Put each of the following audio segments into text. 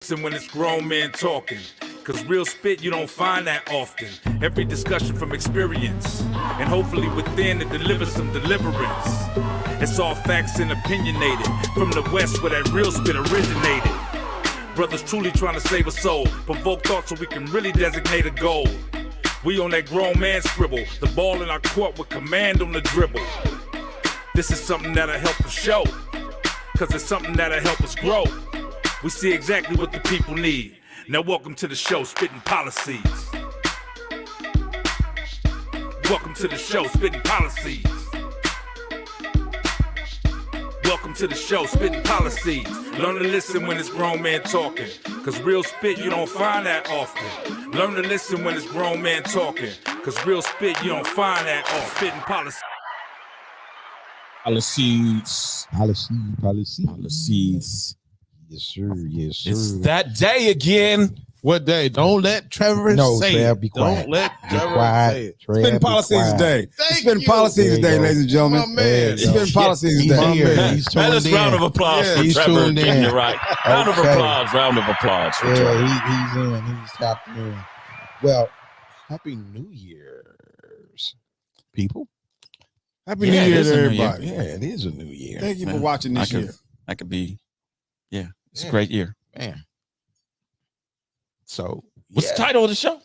Listen when it's grown men talking, cause real spit you don't find that often. Every discussion from experience, and hopefully within it delivers some deliverance. It's all facts and opinionated, from the west where that real spit originated. Brothers truly trying to save a soul, provoke thought so we can really designate a goal. We on that grown man scribble, the ball in our court with command on the dribble. This is something that'll help us show, cause it's something that'll help us grow. We see exactly what the people need. Now welcome to the show, Spitt'n Pollaseedz. Welcome to the show, Spitt'n Pollaseedz. Welcome to the show, Spitt'n Pollaseedz. Learn to listen when it's grown men talking, cause real spit you don't find that often. Learn to listen when it's grown men talking, cause real spit you don't find that often. Spitt'n Pollaseedz. Pollaseedz. Yes, sir. Yes, sir. It's that day again. What day? Don't let Trevor say Trev, it. be quiet. Don't let Be Trevor quiet. say it. Trev, Spitt'n be Pollaseedz quiet. Day. Thank Spitt'n you. Pollaseedz There you Day, go. ladies and gentlemen. My man. Spitt'n Pollaseedz He's Day. here. He's That is tuned round of in. applause Yeah, for he's Trevor. tuned in. You're right. Round of Okay. applause. Round of applause for Trevor. Yeah, he's in. He's tapped in. Well, Happy New Year's, people. Happy Yeah, New it Year is to a new everybody. Yeah, it is a new year. Thank you for Man, watching this year. That could be, it's a Yeah. great year. Man. So, What's the title of the show?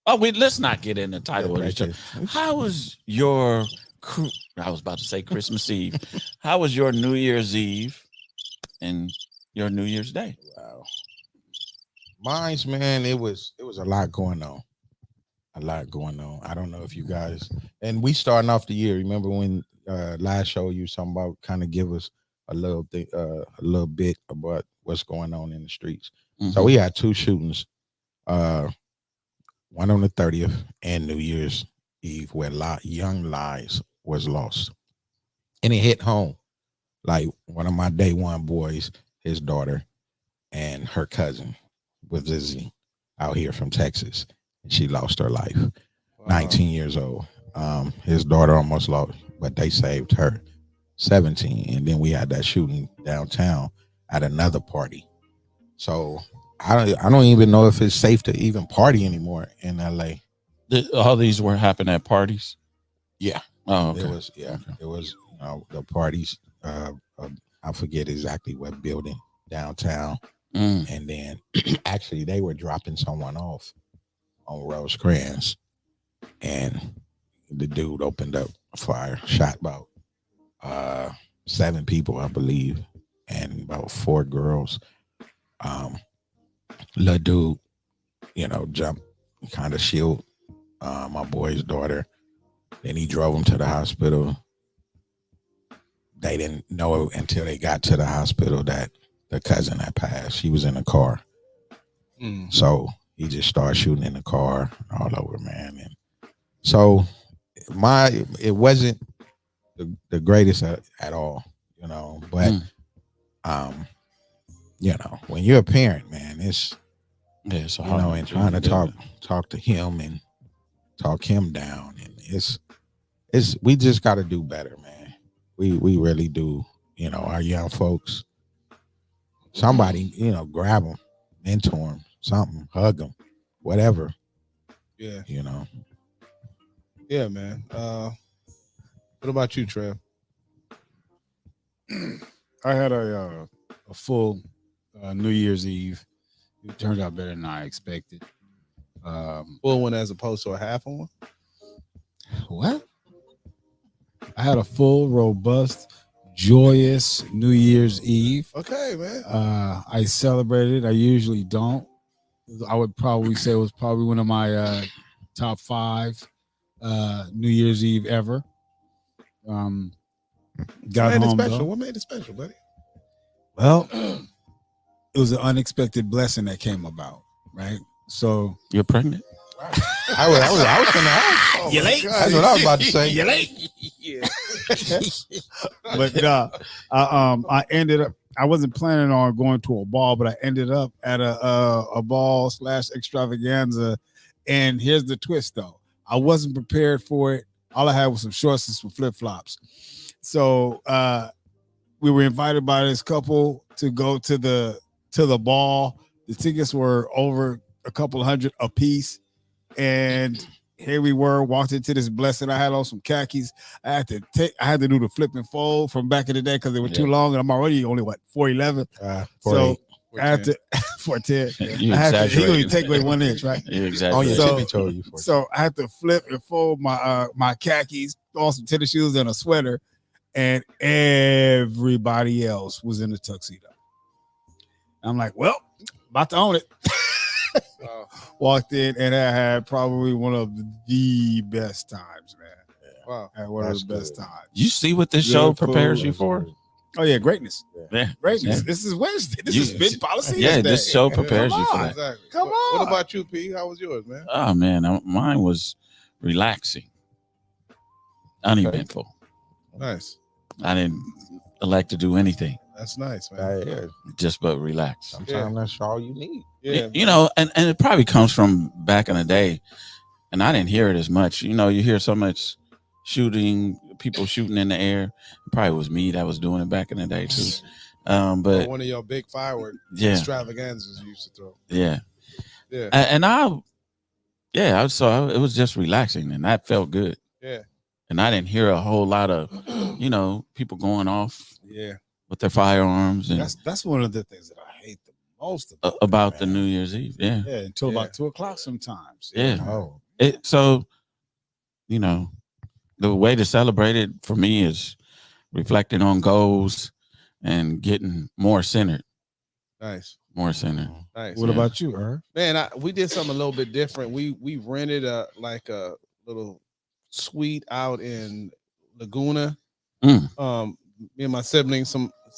Oh, let's not get in the title of the show. How was your, I was about to say Christmas Eve. How was your New Year's Eve and your New Year's Day? Wow. Mine's, man, it was a lot going on. A lot going on. I don't know if you guys, and we starting off the year. Remember when last show you was talking about kind of give us a little bit about what's going on in the streets. So we had two shootings, one on the 30th and New Year's Eve, where young lives was lost, and it hit home. Like one of my day one boys, his daughter, and her cousin was visiting out here from Texas, and she lost her life. 19 years old. His daughter almost lost, but they saved her. 17, and then we had that shooting downtown at another party. So I don't even know if it's safe to even party anymore in LA. All these were happening at parties? Yeah. Oh, okay. It was, it was, the parties. I forget exactly what building downtown. And then actually they were dropping someone off on Rosecrans, and the dude opened up a fire, shot about 7 people, I believe, and about 4 girls. Little dude, jumped, kind of shield my boy's daughter. Then he drove him to the hospital. They didn't know until they got to the hospital that the cousin had passed. She was in a car. So he just started shooting in the car all over, man. And so it wasn't the greatest at all, but when you're a parent, man, it's it's and trying to talk to him and talk him down, and it's we just got to do better, man. We really do. Our young folks, somebody, grab them, mentor them, something, hug them, whatever. Yeah. Yeah, man. What about you, Trev? I had a full New Year's Eve. It turned out better than I expected. Full one as opposed to a half one? What? I had a full, robust, joyous New Year's Eve. Okay, man. I celebrated. I usually don't. I would probably say it was probably one of my top 5 New Year's Eve ever. Got home though. What made it special, buddy? Well, it was an unexpected blessing that came about, right? So You're pregnant? I was gonna ask. Oh You my late? God. That's what I was about to say. You late? Yeah. But I ended up. I wasn't planning on going to a ball, but I ended up at a ball / extravaganza. And here's the twist, though. I wasn't prepared for it. All I had was some shorts and some flip flops. So we were invited by this couple to go to the ball. The tickets were over a couple hundred a piece, and here we were, walked into this blessing. I had on some khakis. I had to do the flip and fold from back in the day because they were too long, and I'm already only 4'11". So I had to 4'10". You I had to, he exaggerated. only take away 1 inch, right? You Oh exaggerated. yeah, So- Timmy told you. So I had to flip and fold my khakis, throw on some tennis shoes and a sweater, and everybody else was in the tuxedo. I'm like, well, about to own it. Wow. Walked in, and I had probably one of the best times, man. Wow. I had one That's of the best good. times. You see what this Good show food. prepares you for? Oh yeah, greatness. Yeah. Greatness. Yeah. This is Wednesday. This You- is Spitt'n Pollaseedz Yeah, Day. this show prepares Come you for on. that. Exactly. Come What on. about you, P? How was yours, man? Oh man, mine was relaxing, uneventful. Nice. I didn't like to do anything, That's nice, man. Yeah, just but relax. sometimes that's all you need. Yeah. You know, and it probably comes from back in the day, and I didn't hear it as much. You know, you hear so much shooting, people shooting in the air. It probably was me that was doing it back in the day too. But one of your big firework yeah, extravaganzas you used to throw. yeah, Yeah. So it was just relaxing, and that felt good. Yeah. And I didn't hear a whole lot of, people going off Yeah. with their firearms and That's one of the things that I hate the most about the man. New Year's Eve. Yeah, Yeah, until Yeah. about 2:00 sometimes. yeah. Oh, So, the way to celebrate it for me is reflecting on goals and getting more centered. Nice. More centered. Nice. What Yeah. about you, Earl? Man, we did something a little bit different. We rented a little suite out in Laguna. Mm. Me and my siblings,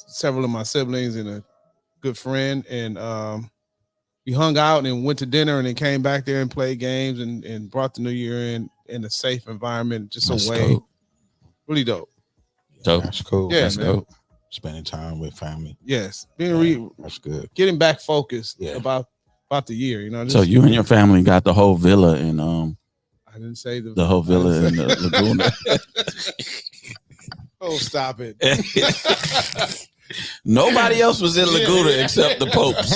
several of my siblings, and a good friend, and we hung out and went to dinner, and then came back there and played games and brought the new year in a safe environment, just That's away. dope. Really dope. Dope. that's cool. Yeah, That's man. dope. Spending time with family. Yes, being That's good. getting back focused Yeah. about the year. So you and your family got the whole villa in I didn't say the whole villa in the Laguna. Oh, stop it. Nobody else was in Laguna except the Popes.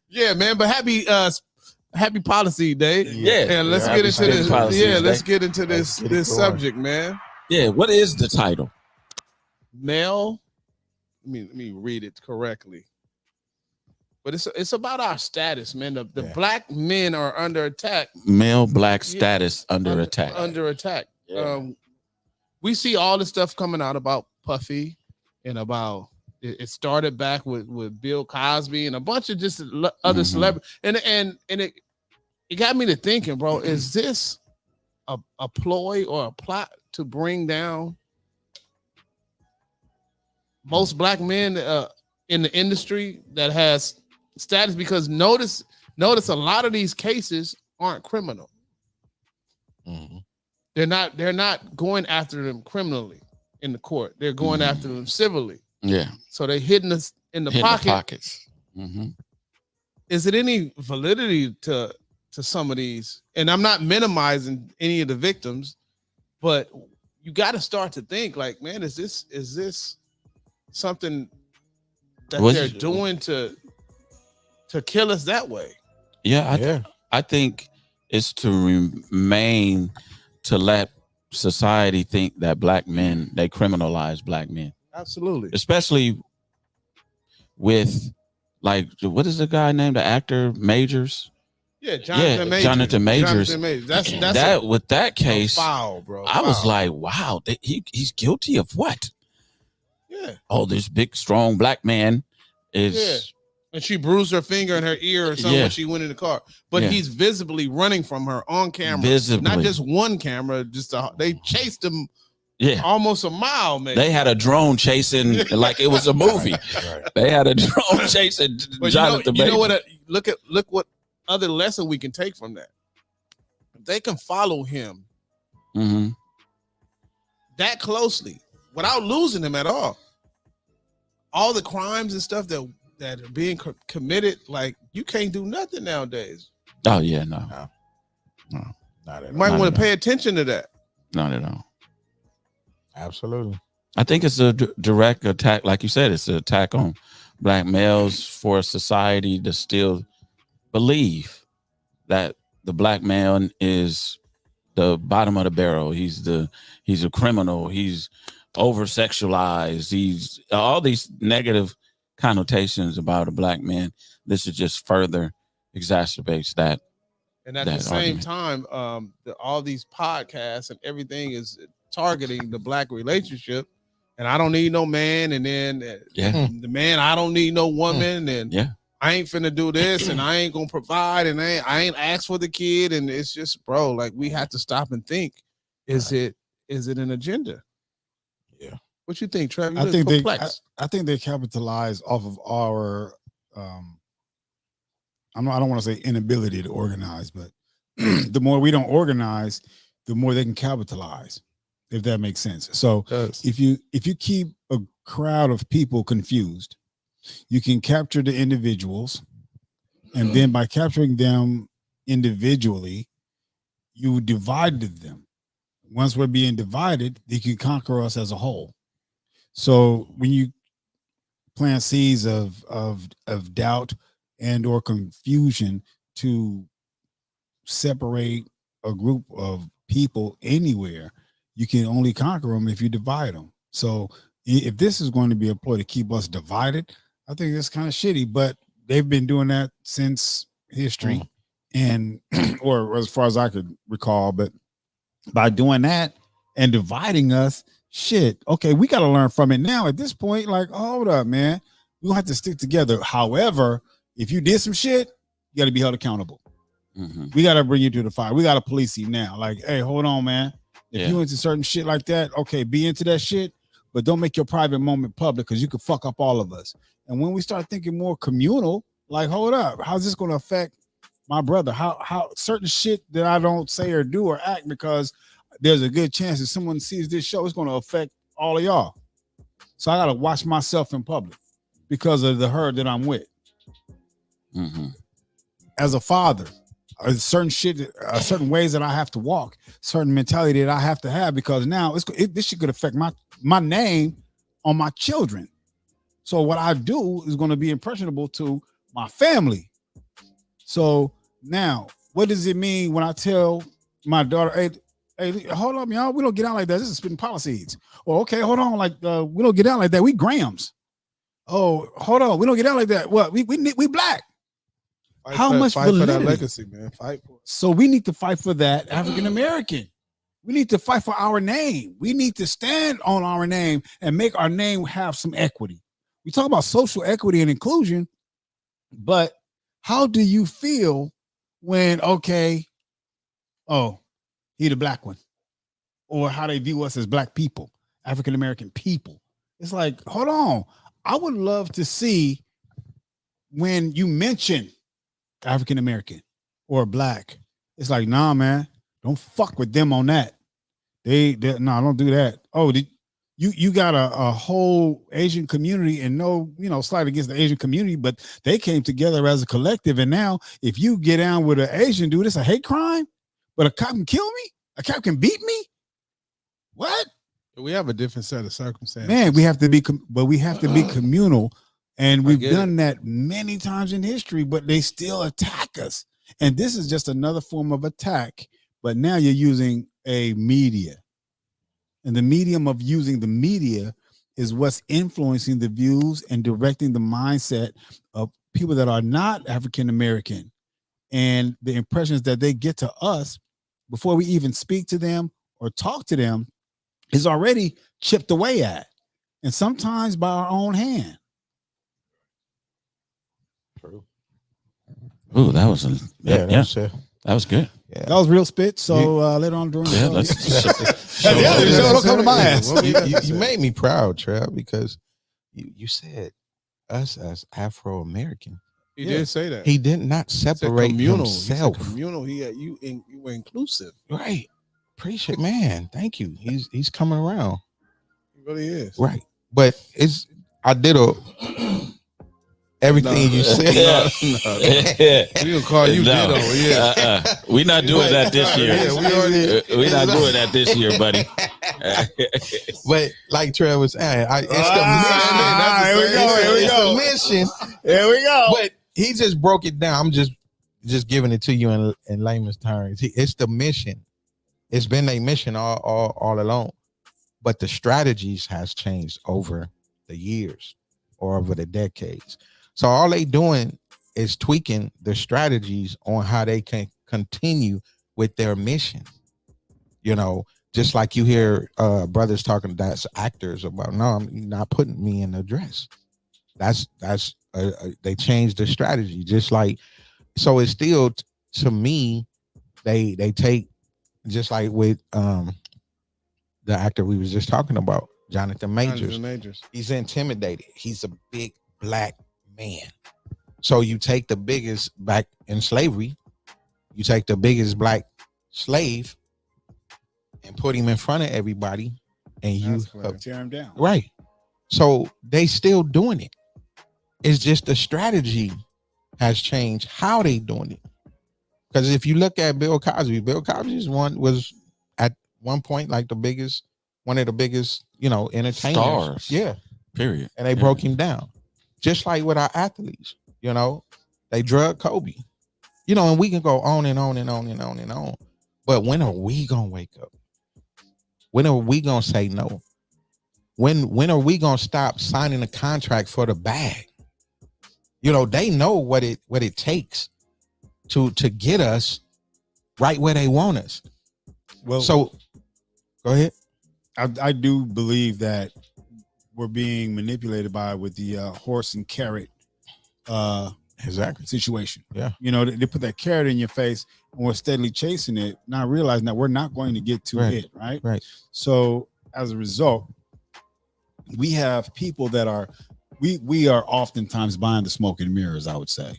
Yeah, man. But happy Pollaseedz Day. Yeah. And let's Yeah, get into happy this. Pollaseedz Yeah, Day. let's get into this Let's get it this going. subject, man. Yeah. What is the title? Male. Let me read it correctly. But it's about our status, man. The Yeah. black men are under attack. Male black status under attack. Under attack. Yeah. We see all the stuff coming out about Puffy and about it started back with Bill Cosby and a bunch of just other Mhm. celebrities. And it got me to thinking, bro, is this a ploy or a plot to bring down most black men in the industry that has status? Because notice a lot of these cases aren't criminal. Mhm. They're not going after them criminally in the court. They're going after them civilly. Yeah. So they're hitting us in the Hit pocket. pockets. Mm-hmm. Is it any validity to some of these? And I'm not minimizing any of the victims, but you got to start to think like, man, is this something that Was they're it- doing to kill us that way? Yeah. I think it's to remain to let society think that black men, they criminalize black men, Absolutely. especially with like, what is the guy named, the actor Majors? Yeah, Jonathan Majors. Jonathan Majors. Jonathan Majors. That's That with that a case, foul, bro. I was Foul. like, wow, he's guilty of what? yeah. Oh, this big, strong black man is. Yeah. And she bruised her finger in her ear or something Yeah. when she went in the car. But Yeah. he's visibly running from her on camera. Visibly. Not just one camera, they chased him Yeah. almost a mile, man. They had a drone chasing like it was a movie. Right. They had a drone chasing But Jonathan you know Majors. what? Look what other lesson we can take from that. If they can follow him Mm-hmm. that closely without losing him at all. All the crimes and stuff that are being committed, like you can't do nothing nowadays. Oh yeah, no, Not at You all. might Not want at to pay attention to that. not at all. Absolutely. I think it's a direct attack, like you said. It's an attack on black males for a society to still believe that the black man is the bottom of the barrel. He's a criminal. He's over sexualized. He's all these negative connotations about a black man. This is just further exacerbates that. And at that the same argument. time, all these podcasts and everything is targeting the black relationship. And I don't need no man, and then the man, I don't need no woman, and I ain't finna do this, and I ain't gonna provide, and I ain't asked for the kid, and it's just, bro, like we have to stop and think: is it an agenda? Yeah. What you think, Trevor? I think they capitalize off of our. I don't want to say inability to organize, but the more we don't organize, the more they can capitalize. If that makes sense. So if you keep a crowd of people confused, you can capture the individuals, and then by capturing them individually, you divided them. Once we're being divided, they can conquer us as a whole. So when you plant seeds of doubt and or confusion to separate a group of people anywhere, you can only conquer them if you divide them. So if this is going to be a ploy to keep us divided, I think it's kind of shitty, but they've been doing that since history and, or as far as I could recall, but by doing that and dividing us, shit, okay, we got to learn from it now at this point. Like, hold up, man, we don't have to stick together. However, if you did some shit, you got to be held accountable. We got to bring you to the fire. We got to police you now. Like, hey, hold on, man. If you into certain shit like that, okay, be into that shit, but don't make your private moment public because you could fuck up all of us. And when we start thinking more communal, like, hold up, how's this going to affect my brother? How certain shit that I don't say or do or act because there's a good chance that someone sees this show, it's going to affect all of y'all. So I got to watch myself in public because of the herd that I'm with. As a father, certain shit, certain ways that I have to walk, certain mentality that I have to have, because now this shit could affect my name on my children. So what I do is going to be impressionable to my family. So now, what does it mean when I tell my daughter, hey, hold up, y'all, we don't get out like that. This is Spitt'n Pollaseedz. Or okay, hold on, like we don't get out like that. We Grams. Oh, hold on, we don't get out like that. What? We black. How much fight for that legacy, man? Fight for it. So we need to fight for that African American. We need to fight for our name. We need to stand on our name and make our name have some equity. We talk about social equity and inclusion, but how do you feel when, okay, oh, he the black one, or how they view us as black people, African American people? It's like, hold on. I would love to see when you mention African American or black, it's like, nah, man, don't fuck with them on that. They don't do that. Oh, you got a whole Asian community, and no, slight against the Asian community, but they came together as a collective. And now if you get down with an Asian dude, it's a hate crime, but a cop can kill me, a cop can beat me. What? We have a different set of circumstances, man. We have to be communal. And we've done that many times in history, but they still attack us. And this is just another form of attack. But now you're using a media. And the medium of using the media is what's influencing the views and directing the mindset of people that are not African American. And the impressions that they get to us before we even speak to them or talk to them is already chipped away at. And sometimes by our own hand. Ooh, that was that was good. Yeah. That was real spit. So later on during the show, don't come to my ass. You made me proud, Trev, because you said us as Afro American. He did say that. He did not separate himself. Communal. You were inclusive. Right. Appreciate, man. Thank you. He's coming around. He really is. Right. But I did everything you said. We gonna call you Ditto. We're not doing that this year. We're not doing that this year, buddy. But like Trev was saying, it's Here we go. the mission. Here we go. But he just broke it down. I'm just giving it to you in layman's terms. It's the mission. It's been a mission all along. But the strategies has changed over the years or over the decades. So all they doing is tweaking the strategies on how they can continue with their mission. You know, just like you hear brothers talking, that's actors about, no, I'm not putting me in a dress. That's they changed the strategy. Just like, so it's still, to me, they take, just like with the actor we was just talking about, Jonathan Majors. He's intimidated. He's a big black man. So you take the biggest, back in slavery, you take the biggest black slave and put him in front of everybody, and you tear him down. Right. So they still doing it. It's just the strategy has changed how they doing it. Because if you look at Bill Cosby was at one point like one of the biggest, entertainers. Stars. Yeah. Period. And they broke him down. Just like with our athletes, they drug Kobe. And we can go on and on and on and on and on. But when are we gonna wake up? When are we gonna say no? When are we gonna stop signing a contract for the bag? They know what it takes to get us right where they want us. Well, so go ahead. I do believe that we're being manipulated with the horse and carrot situation. Yeah. They put that carrot in your face and we're steadily chasing it, not realizing that we're not going to get to it, right? Right. So as a result, we have people that are we are oftentimes behind the smoke and mirrors, I would say.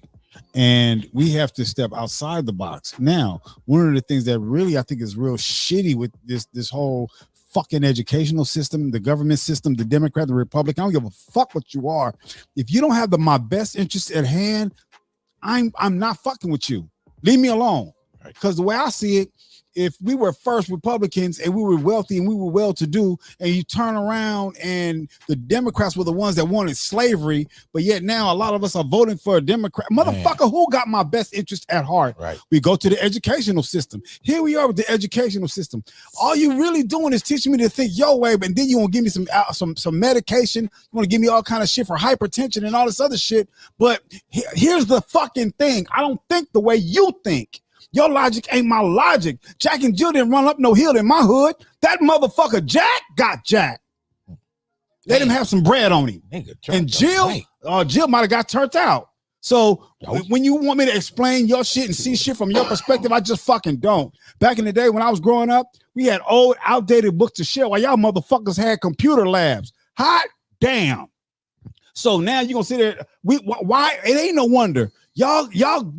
And we have to step outside the box. Now, one of the things that really I think is real shitty with this whole fucking educational system, the government system, the Democrat, the Republican, I don't give a fuck what you are. If you don't have my best interest at hand, I'm not fucking with you. Leave me alone. Because the way I see it, if we were first Republicans and we were wealthy and we were well-to-do, and you turn around and the Democrats were the ones that wanted slavery, but yet now a lot of us are voting for a Democrat. Motherfucker, who got my best interest at heart? Right. We go to the educational system. Here we are with the educational system. All you really doing is teaching me to think your way, but then you want to give me some medication. You want to give me all kind of shit for hypertension and all this other shit. But here's the fucking thing. I don't think the way you think. Your logic ain't my logic. Jack and Jill didn't run up no hill in my hood. That motherfucker Jack got Jack. Let him have some bread on him. And Jill might have got turned out. So when you want me to explain your shit and see shit from your perspective, I just fucking don't. Back in the day when I was growing up, we had old, outdated books to share while y'all motherfuckers had computer labs. Hot damn. So now you're gonna sit there. Why? It ain't no wonder. Y'all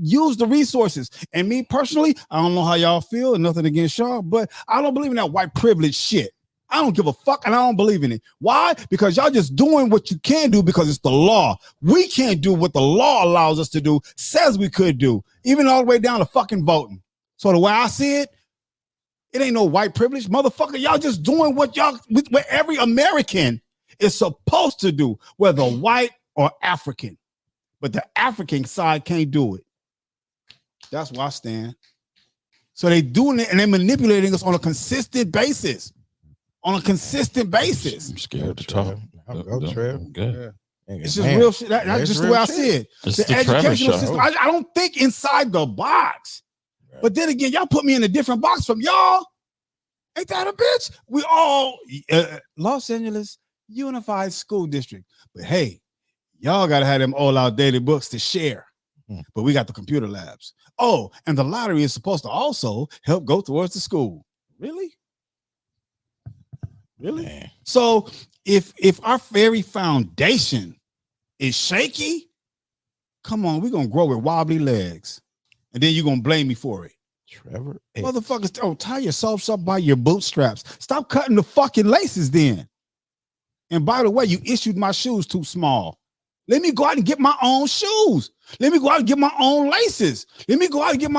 use the resources. And me personally, I don't know how y'all feel, and nothing against y'all, but I don't believe in that white privilege shit. I don't give a fuck, and I don't believe in it. Why? Because y'all just doing what you can do because it's the law. We can't do what the law allows us to do, says we could do, even all the way down to fucking voting. So the way I see it, it ain't no white privilege. Motherfucker, y'all just doing what every American is supposed to do, whether white or African. But the African side can't do it. That's where I stand. So they doing it and they're manipulating us on a consistent basis. I'm scared to talk. Go Trev. Good. Yeah. It's just real shit. That's just the way I see it. The educational system. I don't think inside the box. Right. But then again, y'all put me in a different box from y'all. Ain't that a bitch? We all Los Angeles Unified School District. But hey, y'all got to have them all outdated books to share. But we got the computer labs. Oh, and the lottery is supposed to also help go towards the school. Really? Man. So if our very foundation is shaky, come on, we're going to grow with wobbly legs. And then you're going to blame me for it. Trevor. Motherfuckers, tie yourselves up by your bootstraps. Stop cutting the fucking laces then. And by the way, you issued my shoes too small. Let me go out and get my own shoes. Let me go out and get my own laces. Let me go out and get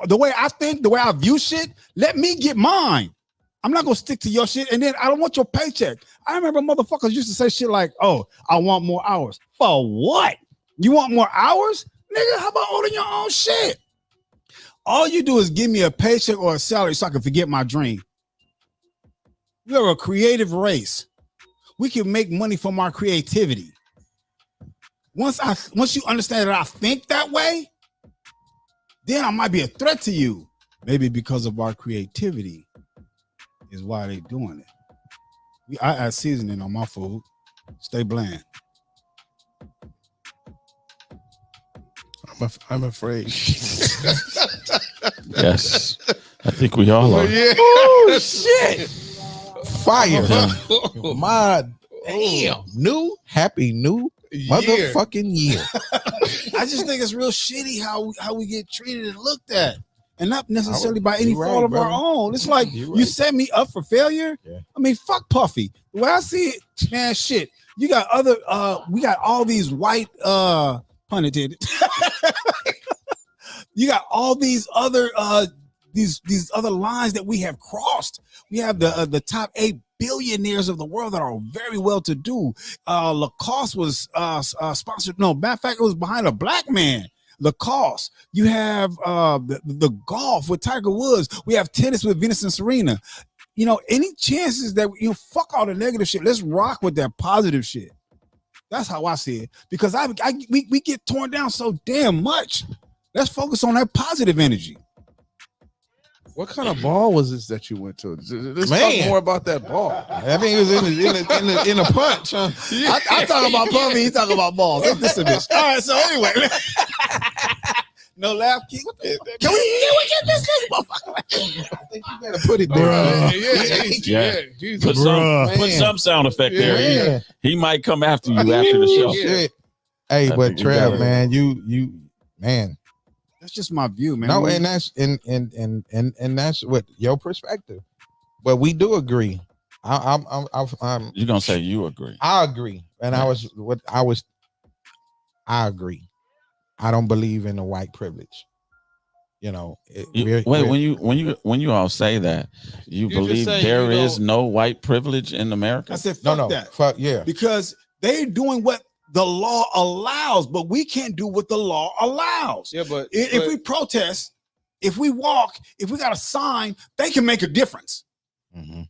the way I think, the way I view shit. Let me get mine. I'm not gonna stick to your shit, and then I don't want your paycheck. I remember motherfuckers used to say shit like, "Oh, I want more hours." For what? You want more hours, nigga? How about owning your own shit? All you do is give me a paycheck or a salary so I can forget my dream. We are a creative race. We can make money from our creativity. Once you understand that I think that way, then I might be a threat to you. Maybe because of our creativity is why they doing it. I add seasoning on my food. Stay bland. I'm afraid. Yes, I think we all are. Yeah. Oh shit! Fire! My damn! Happy new motherfucking year. I just think it's real shitty how we get treated and looked at, and not necessarily by any You're right, fault of our brother. own. It's like You're you right. set me up for failure. Yeah. I mean, fuck Puffy. The way I see it, man, shit. You got other. We got all these white. Pun intended. You got all these other. These other lines that we have crossed. We have the top 8 billionaires of the world that are very well to do. Lacoste was sponsored. No, matter of fact, it was behind a black man. Lacoste. You have the golf with Tiger Woods. We have tennis with Venus and Serena. You know, any chances that fuck all the negative shit. Let's rock with that positive shit. That's how I see it. Because we get torn down so damn much. Let's focus on that positive energy. What kind of ball was this that you went to? Let's Man. talk more about that ball. I think it was in a punch. Huh? I talk about Puffy, he talk about balls. Ain't this a bitch? All right, so anyway. No laugh, Keith. What the fuck? Can we get this nigga, motherfucker? I think you better put it there. Yeah. Jesus. Put some sound effect there. Yeah. He might come after you after the show. Shit. Hey, I but think you got Trev, it. man, you man. That's just my view, man. No, and that's and that's what your perspective. But we do agree. I'm You're gonna say you agree. I agree. And I agree. I don't believe in the white privilege. You know, When you all say that, you just believe say there you is don't- no white privilege in America? I said, fuck no, that. fuck yeah. Because they're doing what the law allows, but we can't do what the law allows. Yeah, but If we protest, if we walk, if we got a sign, they can make a difference. Mm-hmm.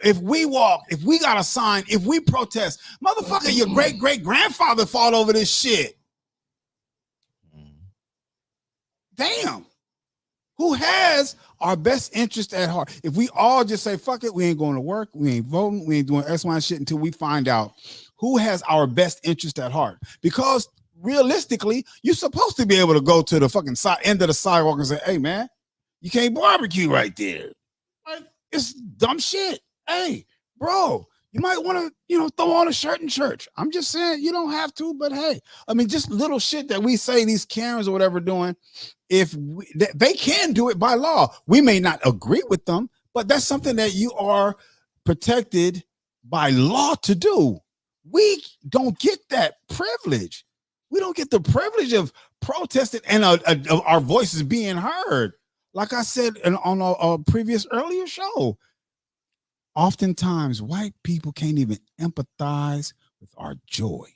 If we walk, if we got a sign, if we protest, motherfucker, your great-great-grandfather fought over this shit. Damn. Who has our best interest at heart? If we all just say, fuck it, we ain't going to work, we ain't voting, we ain't doing X, Y, shit until we find out who has our best interest at heart. Because realistically, you're supposed to be able to go to the fucking end of the sidewalk and say, hey, man, you can't barbecue right there. Like, it's dumb shit. Hey, bro, you might want to, throw on a shirt in church. I'm just saying you don't have to, but hey, I mean, just little shit that we say these Karens or whatever doing. If they can do it by law, we may not agree with them, but that's something that you are protected by law to do. We don't get that privilege. We don't get the privilege of protesting and our voices being heard. Like I said on a previous earlier show, oftentimes white people can't even empathize with our joy.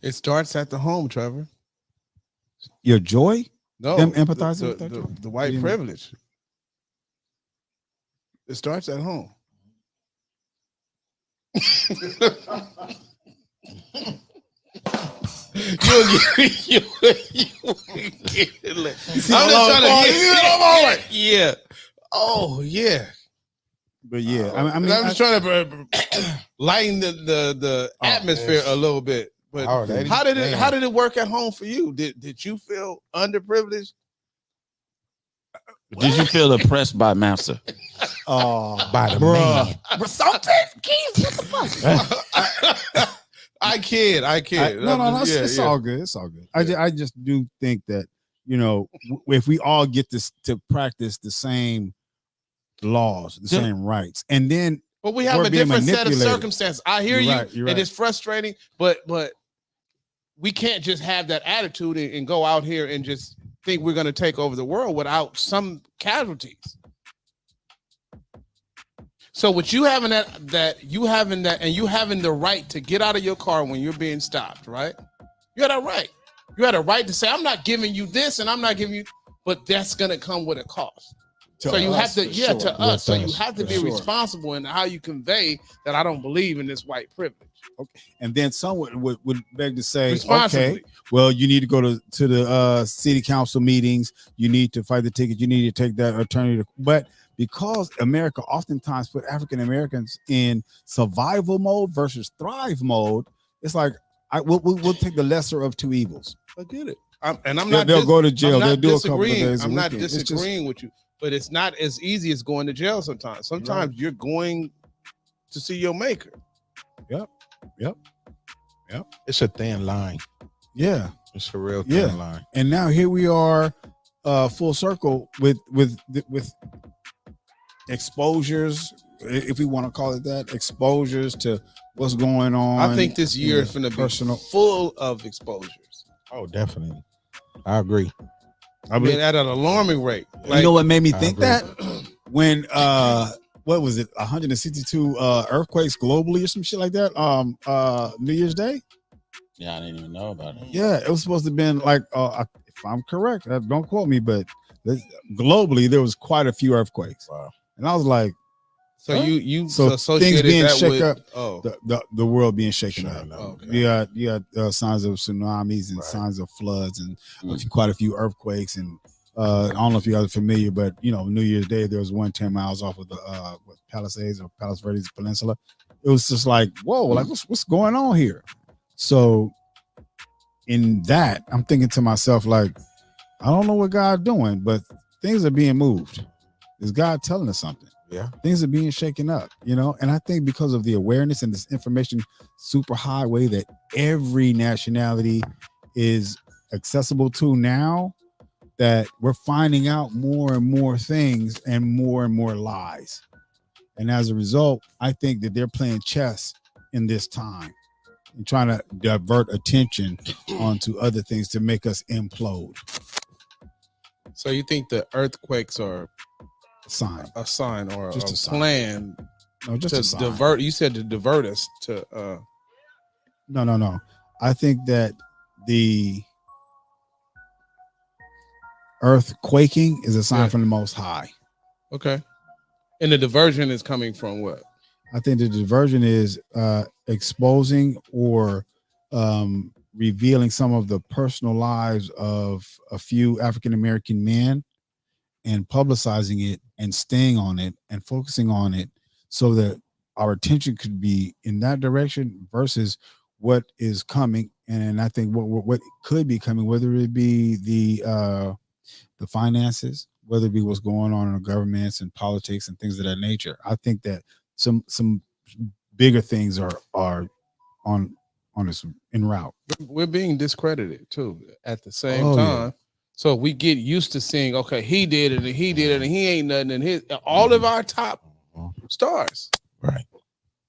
it starts at the home, Trevor. Your joy? No, Them empathizing with that joy? the white You know? privilege. It starts at home. I'm just trying to yeah. Oh yeah. But yeah, I'm just trying to lighten the atmosphere a little bit. But how did it work at home for you? Did you feel underprivileged? Did you feel oppressed by massa? By the man. Something? Keith, what the fuck? I kid. No, it's all good. It's all good. I just do think that, if we all get this to practice the same laws, the same rights, and then but we have we're a being different set of manipulated. circumstances. I hear You're you, right, you're and right. it's frustrating, but we can't just have that attitude and go out here and just think we're going to take over the world without some casualties. So with you having that you having the right to get out of your car when you're being stopped, right? You had a right. You had a right to say, I'm not giving you this and I'm not giving you, but that's gonna come with a cost. To So you have us, to, for yeah, sure. to us. So you us, have to for be sure. responsible in how you convey that I don't believe in this white privilege. And then someone would beg to say, Responsibly. okay, well, you need to go to the city council meetings. You need to fight the ticket. You need to take that attorney. But because America oftentimes put African Americans in survival mode versus thrive mode, it's like we'll take the lesser of two evils. I get it. I'm They'll go to jail. I'm They'll not do a couple of disagreeing. days a I'm not weekend. It's just- disagreeing with you, but it's not as easy as going to jail sometimes. Sometimes you're going to see your maker. It's a thin line. Yeah. It's a real thin line. And now here we are, full circle with exposures, if we want to call it that, exposures to what's going on. I think this year is in going to personal- be full of exposures. Oh, definitely. I agree. I mean, at an alarming rate. You know what made me I think agree. that? When what was it, 162 earthquakes globally or some shit like that? New Year's Day? Yeah, I didn't even know about it. Yeah, it was supposed to have been like if I'm correct, don't quote me, but globally there was quite a few earthquakes. Wow. And I was like, So you so associated things being that shook with up, oh the world being shaken up. Shaken up. okay. You got signs of tsunamis and Right. signs of floods and Mm. quite a few earthquakes. And I don't know if you guys are familiar, but New Year's Day there was one 10 miles off of the Palisades or Palos Verdes Peninsula. It was just like, whoa, like what's going on here? So in that, I'm thinking to myself, like, I don't know what God's doing, but things are being moved. Is God telling us something? Yeah. Things are being shaken up, and I think because of the awareness and this information super highway that every nationality is accessible to now, that we're finding out more and more things and more lies. And as a result, I think that they're playing chess in this time and trying to divert attention onto other things to make us implode. So you think the earthquakes are Sign. a sign or Just a a sign. plan No, just to a sign. divert? You said to divert us to No. I think that the earth quaking is a sign Yeah. from the Most High. okay. And the diversion is coming from what? I think the diversion is exposing or revealing some of the personal lives of a few African American men and publicizing it and staying on it and focusing on it so that our attention could be in that direction versus what is coming. And I think what could be coming, whether it be the finances, whether it be what's going on in the governments and politics and things of that nature. I think that some bigger things are on this en route. We're being discredited too at the same Oh, yeah. time. So we get used to seeing, okay, he did it and he did it and he ain't nothing, and all of our top stars. Right.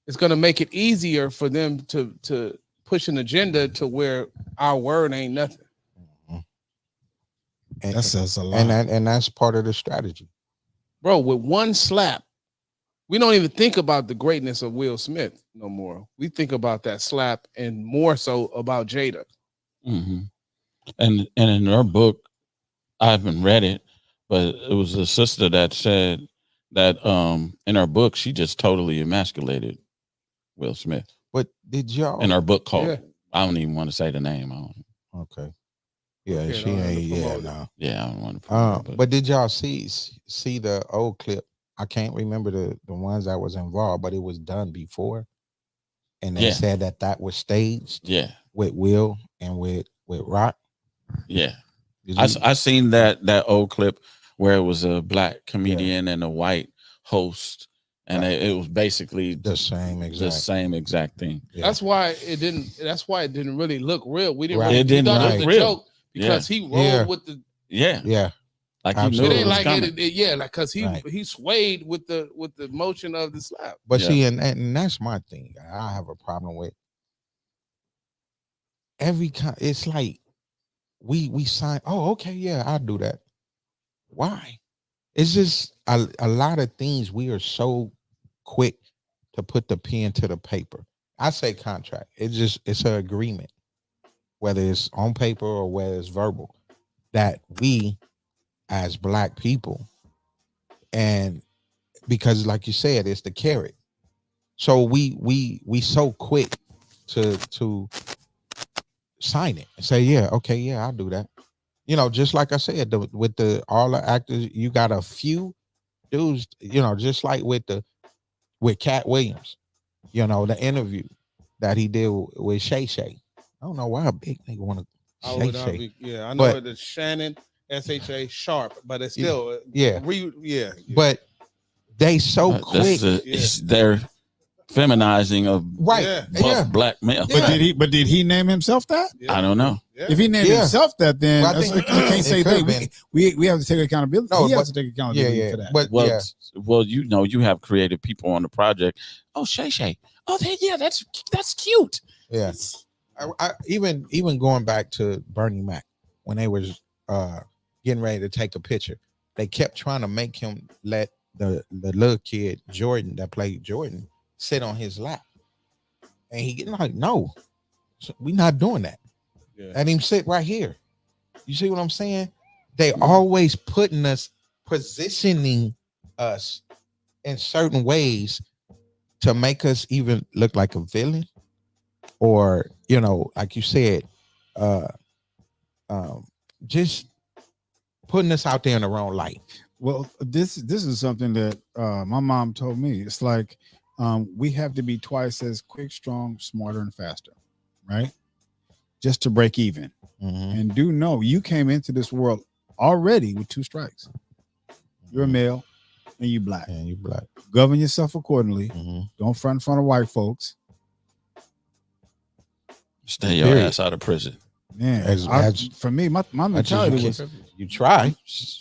It's going to make it easier for them to push an agenda to where our word ain't nothing. And, That says a lot. and that's part of the strategy. Bro, with one slap, we don't even think about the greatness of Will Smith no more. We think about that slap and more so about Jada. Mm-hmm. And in her book, I haven't read it, but it was a sister that said that in her book she just totally emasculated Will Smith. But did y'all? In her book called, Yeah. I don't even want to say the name. I don't. Okay. Yeah, Yeah, she don't have to ain't. Yeah, promote it. no. Yeah, I don't want to. promote it, But did y'all see the old clip? I can't remember the ones that was involved, but it was done before, and they Yeah. said that was staged yeah, with Will and with Rock. yeah. Did I you- seen that old clip where it was a black comedian and a white host, and it was basically the same the exact. same exact thing. Yeah. That's why it didn't really look real. We didn't Right. really, It didn't we thought look it was a real. joke because he rolled Yeah. with the Yeah, Yeah, like he knew Absolutely. it it ain't was like coming. like because Right. he swayed with the motion of the slap. but Yeah. see, and that's my thing. I have a problem with every kind. It's like we sign. Oh, okay, yeah, I'll do that. Why? It's just a lot of things we are so quick to put the pen to the paper. I say contract. It's an agreement, whether it's on paper or whether it's verbal, that we as Black people, and because like you said, it's the carrot. So we so quick to sign it and say, yeah, okay, yeah, I'll do that. You know, just like I said, with all the actors, you got a few dudes, you know, just like with Cat Williams, you know, the interview that he did with Shay Shay. I don't know why a big nigga want to Shay Shay. I know it's Shannon SHA Sharp, but it's still yeah. Yeah. But they so quick. They're feminizing of buff Black male. Yeah. But did he name himself that? Yeah. I don't know. Yeah. If he named himself that, then you can't say that. We have to take accountability. No, he has to take accountability for that. But well, you know, you have creative people on the project. Oh, Shay Shay. Oh, that's cute. Yeah. I even going back to Bernie Mac when they was getting ready to take a picture, they kept trying to make him let the little kid Jordan that played Jordan sit on his lap, and he getting like, no, we not doing that. Yeah. Let him sit right here. You see what I'm saying? They always positioning us in certain ways to make us even look like a villain, or, you know, like you said, just putting us out there in the wrong light. Well, this is something that my mom told me. It's like we have to be twice as quick, strong, smarter, and faster, right? Just to break even. Mm-hmm. And do know you came into this world already with 2 strikes. You're a male and you Black. And you Black. Govern yourself accordingly. Mm-hmm. Don't front in front of white folks. Stay your ass out of prison. Man, for me, my mentality was you try.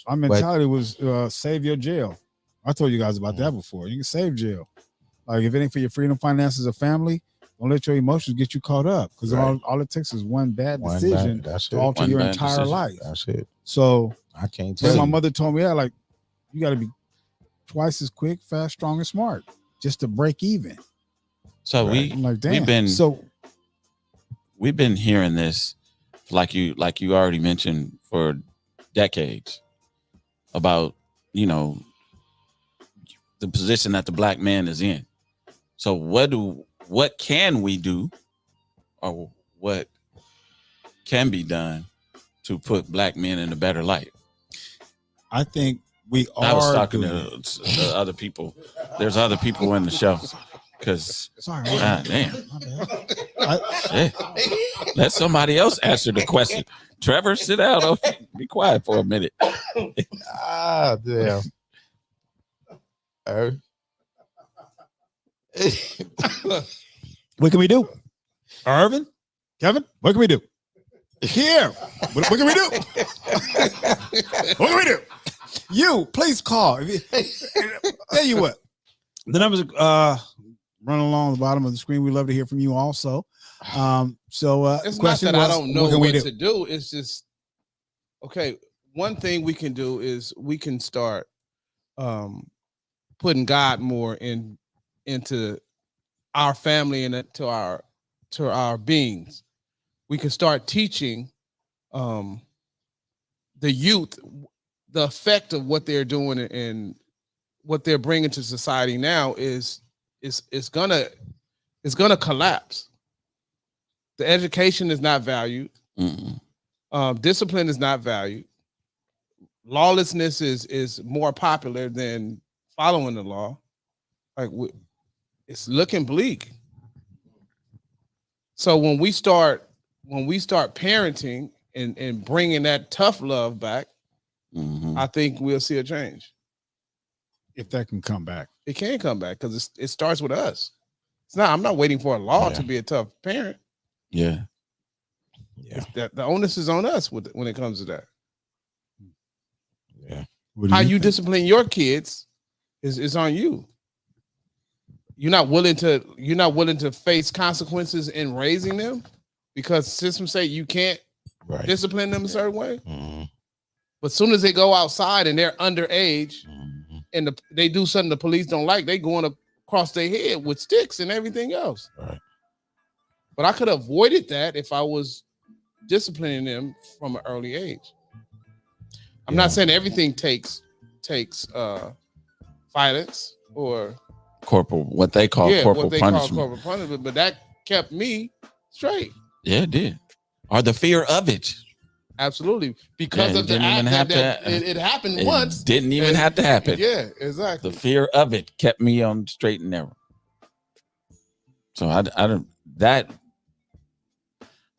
My mentality was save your jail. I told you guys about that before. You can save jail. Like if it ain't for your freedom, finances, or family, don't let your emotions get you caught up, because all it takes is one bad decision to alter your entire life. That's it. So I can't tell you. My mother told me that, like, you got to be twice as quick, fast, strong, and smart just to break even. So we've been hearing this, like you already mentioned, for decades, about, you know, the position that the Black man is in. So what can we do, or what can be done to put Black men in a better light? I think I was talking to other people. There's other people in the show. Because, damn. Let somebody else answer the question. Trevor, sit down. Be quiet for a minute. Damn. What can we do? Irvin? Kevin? What can we do? Here. What can we do? What can we do? You, please call. Tell you what. The numbers run along the bottom of the screen. We'd love to hear from you also. It's not that I don't know what to do. It's just, okay, one thing we can do is we can start putting God more into our family and to our beings. We can start teaching the youth the effect of what they're doing and what they're bringing to society now is gonna collapse. The education is not valued. Discipline is not valued. Lawlessness is more popular than following the law. Like, it's looking bleak. So when we start parenting and bringing that tough love back, I think we'll see a change. If that can come back, it can come back, because it starts with us. I'm not waiting for a law to be a tough parent. Yeah. The onus is on us when it comes to that. Yeah. How you discipline your kids is on you. You're not willing to face consequences in raising them because systems say you can't discipline them a certain way. But as soon as they go outside and they're underage and they do something the police don't like, they go on across their head with sticks and everything else. Right. But I could have avoided that if I was disciplining them from an early age. I'm Yeah. not saying everything takes violence or what they call corporal punishment. Corporal punishment, but that kept me straight. Yeah, it did. Or the fear of it. Absolutely, because Yeah, of the didn't even act have it happened It once. didn't even have to happen. Yeah, exactly. The fear of it kept me on straight and narrow. So I don't that.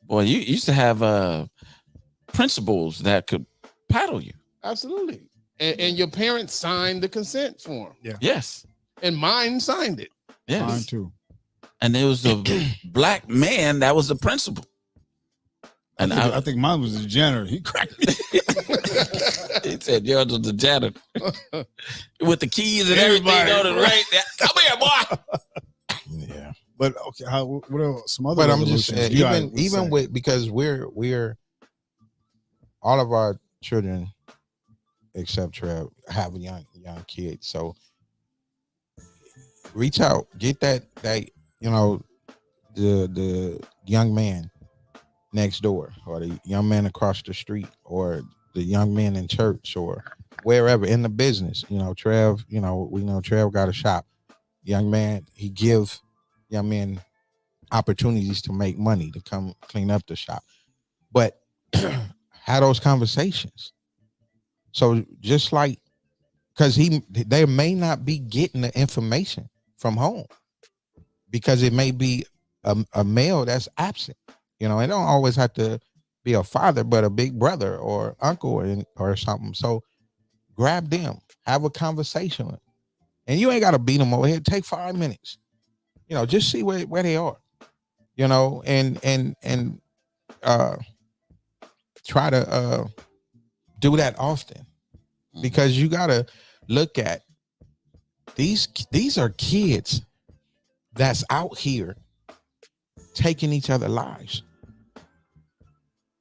Boy, you used to have principals that could paddle you. Absolutely, and your parents signed the consent form. Yes. And mine signed it. Yes. Mine too. And there was a black man that was the principal. And I think mine was the janitor. He cracked me. He said, "Yours was the janitor with the keys and everything on it, right? Come here, boy." Yeah. But okay, what else? Some other. But I'm just saying, you guys would even say? with, because we're all of our children except Trev have young kids. So reach out, get that the young man next door, or the young man across the street, or the young man in church, or wherever in the business. Trev, we know Trev got a shop. Young man, he give young men opportunities to make money, to come clean up the shop. But have those conversations. So just like, because they may not be getting the information from home, because it may be a male that's absent. It don't always have to be a father, but a big brother or uncle or something. So grab them, have a conversation with them. And you ain't got to beat them over here. Take 5 minutes. Just see where they are. And try to do that often, because you got to look at these are kids that's out here taking each other lives.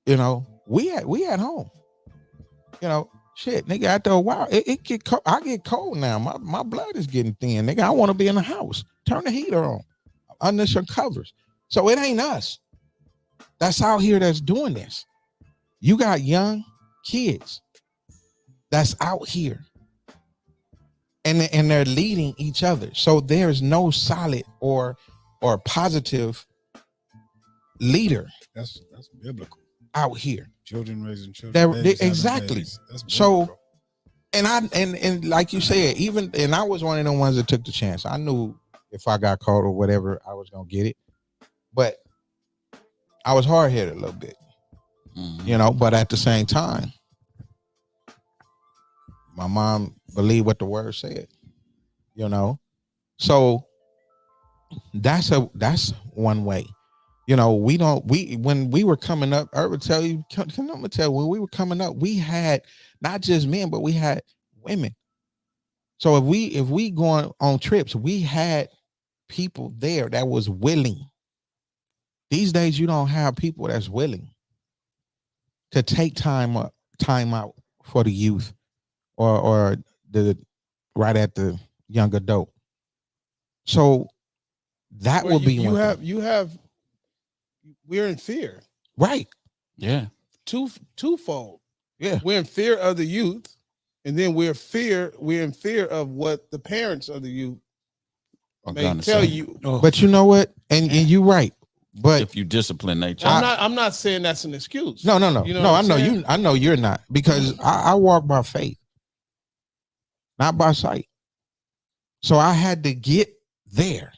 We at home. Shit, nigga, after a while, it get cold. I get cold now. My blood is getting thin, nigga. I want to be in the house. Turn the heater on, under some covers. So it ain't us that's out here that's doing this. You got young kids that's out here, and they're leading each other. So there's no solid or positive leader That's biblical. out here. Children raising children. Babies having Exactly. babies. That's So, biblical. and like you said, and I was one of the ones that took the chance. I knew if I got caught or whatever, I was gonna get it. But I was hard-headed a little bit, but at the same time, my mom believed what the word said, so that's one way. When we were coming up, I would tell you, when we were coming up, we had not just men, but we had women. So if we going on trips, we had people there that was willing. These days, you don't have people that's willing to take time out for the youth, or the right at the young adult. So that will be we're in fear. Right. Yeah. Twofold. Yeah. We're in fear of the youth, and then we're in fear of what the parents of the youth may tell you. But you know what? And you're right. But if you discipline their child, I'm not saying that's an excuse. No. You know I know you. I know you're not, because I walk by faith, not by sight. So I had to get there,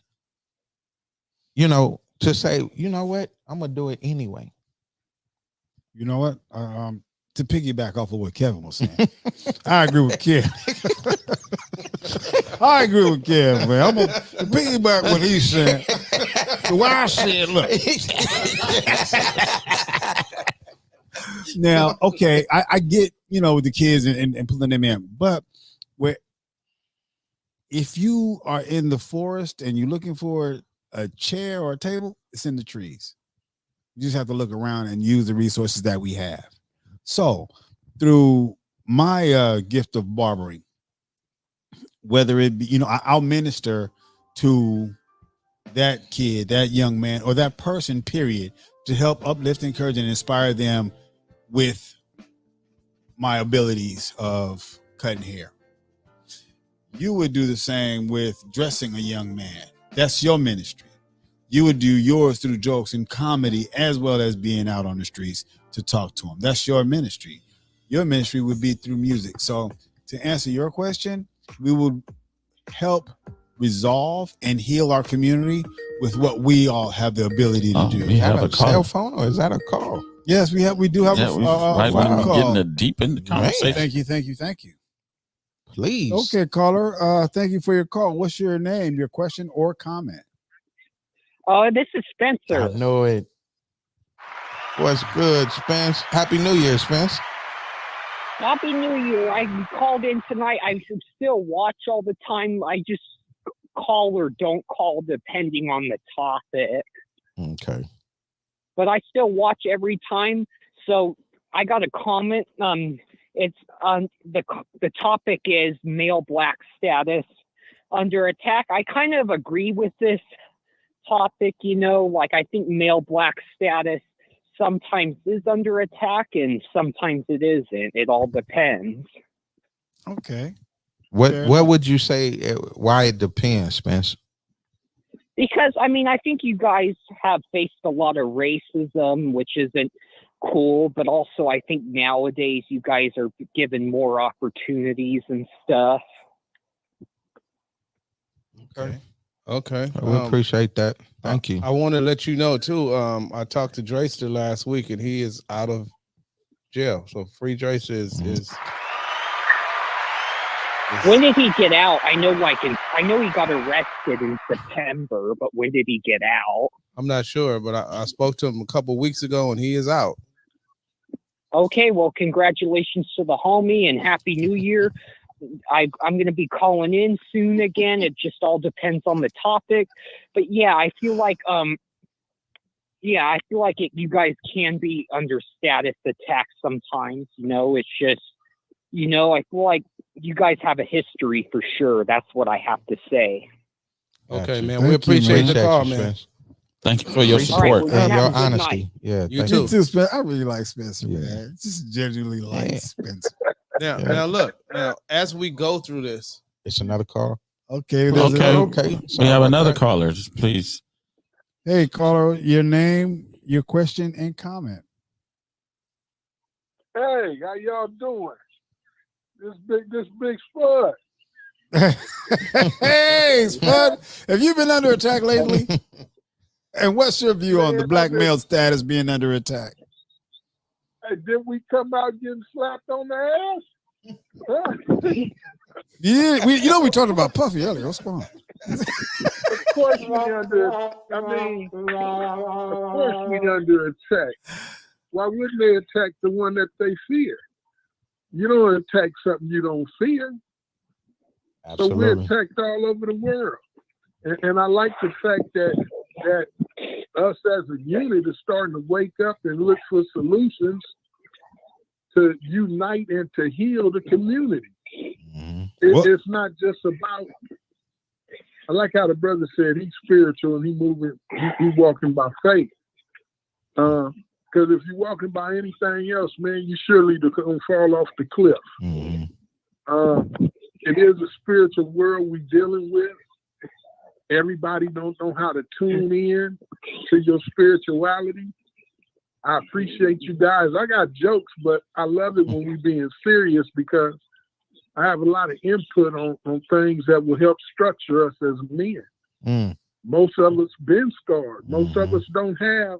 to say, you know what, I'm gonna do it anyway. You know what? To piggyback off of what Kevin was saying, I agree with Kev. I agree with Kev, man. I'm gonna piggyback what he's saying. What I said, look. Now, okay, I get, with the kids and pulling them in, but if you are in the forest and you're looking for a chair or a table, it's in the trees. You just have to look around and use the resources that we have. So through my gift of barbering, whether it be, I'll minister to that kid, that young man, or that person, period, to help uplift, encourage, and inspire them with my abilities of cutting hair. You would do the same with dressing a young man. That's your ministry. You would do yours through jokes and comedy, as well as being out on the streets to talk to them. That's your ministry. Your ministry would be through music. So to answer your question, we would help resolve and heal our community with what we all have the ability to do. We have a cell call. phone, or is that a call? Yes, we do have a Right, phone we're call. getting deep in the conversation. Thank you. Please. Okay, caller. Thank you for your call. What's your name, your question, or comment? This is Spencer. I know it. What's good, Spence? Happy New Year, Spence. Happy New Year. I called in tonight. I still watch all the time. I just call or don't call depending on the topic. Okay. But I still watch every time. So I got a comment. It's the topic is male black status under attack. I kind of agree with this topic, like I think male black status sometimes is under attack and sometimes it isn't. It all depends. Okay. What would you say? Why it depends, Spence? Because I think you guys have faced a lot of racism, which isn't cool, but also I think nowadays you guys are given more opportunities and stuff. Okay. We appreciate that. Thank you. I want to let you know too. I talked to Drayster last week, and he is out of jail. So free Drayster is. When did he get out? I know he got arrested in September, but when did he get out? I'm not sure, but I spoke to him a couple weeks ago, and he is out. Okay, well, congratulations to the homie and Happy New Year. I'm going to be calling in soon again. It just all depends on the topic. But yeah, I feel like you guys can be under status attack sometimes. It's just, I feel like you guys have a history for sure. That's what I have to say. Okay, Gotcha. man. We appreciate the call, you, man. Spence. Thank you for your All right, support. well, And have your a good honesty. night. Yeah. You thank too. Me too, Spencer. I really like Spencer, Yeah. man. Just genuinely like Yeah. Spencer. Now look. Now, as we go through this, It's another call. Okay. Okay. We have another caller. Just please. Hey, caller, your name, your question, and comment. Hey, how y'all doing? This big Spud. Hey, Spud, have you been under attack lately? And what's your view on the black male status being under attack? Hey, did we come out getting slapped on the ass? Huh? Yeah, we talked about Puffy earlier. What's going on? Of course we under. Of course we under attack. Why wouldn't they attack the one that they fear? You don't attack something you don't fear. Absolutely. So we're attacked all over the world. And I like the fact that us as a unit is starting to wake up and look for solutions to unite and to heal the community. Mm-hmm. It's not just about, I like how the brother said he's spiritual and he walking by faith. Because if you're walking by anything else, man, you surely gonna fall off the cliff. Mm-hmm. It is a spiritual world we're dealing with. Everybody don't know how to tune in to your spirituality. I appreciate you guys. I got jokes, but I love it when we're being serious because I have a lot of input on things that will help structure us as men. Mm. Most of us been scarred. Most of us don't have